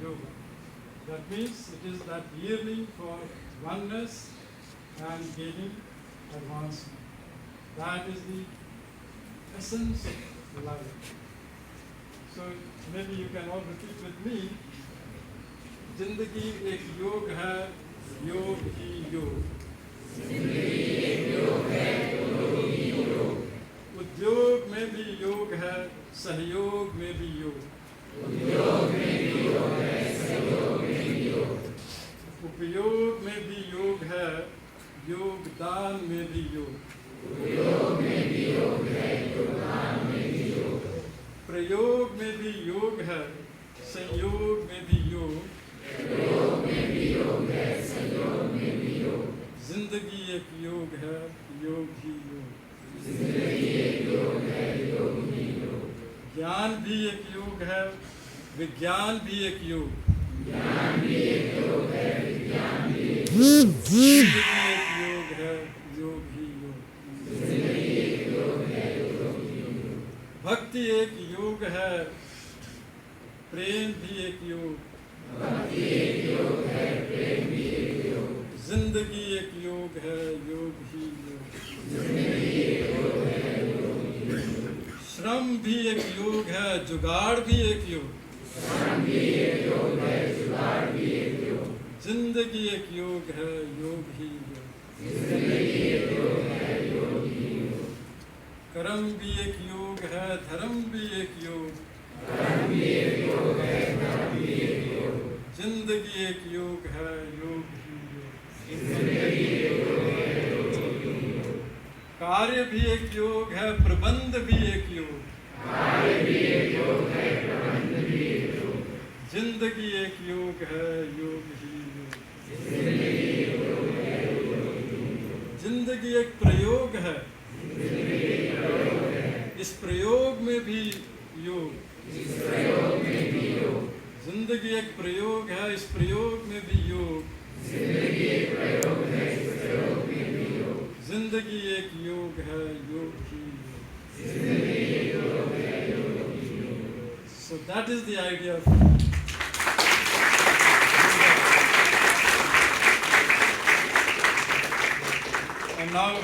yoga. That means it is that yearning for oneness and gaining advancement. That is the essence of life. So maybe you can all repeat with me. जिंदगी एक योग है, योग ही योग. उद्योग में भी योग है, सहयोग में भी योग. उपयोग में भी योग है, योगदान में भी योग. प्रयोग में भी योग है, संयोग में भी योग. जिंदगी एक योग है, योग ही योग. ज्ञान भी एक योग है, विज्ञान भी एक योग. जिंदगी एक योग है, योग ही योग. भक्ति एक योग है, प्रेम भी एक योग. जिंदगी एक योग है, योग ही योग. श्रम भी एक योग है, जुगाड़ भी एक योग. जिंदगी एक योग है, योग ही योग. कर्म भी एक योग है, धर्म भी एक योग. जिंदगी एक योग है, योग ही योग. कार्य भी एक योग है, प्रबंध भी एक योग. जिंदगी एक योग है, योग ही योग. जिंदगी एक प्रयोग है, इस प्रयोग में भी योग. जिंदगी एक प्रयोग है, इस प्रयोग में भी योग. जिंदगी एक योग है, योग ही योग. So that is the idea of and now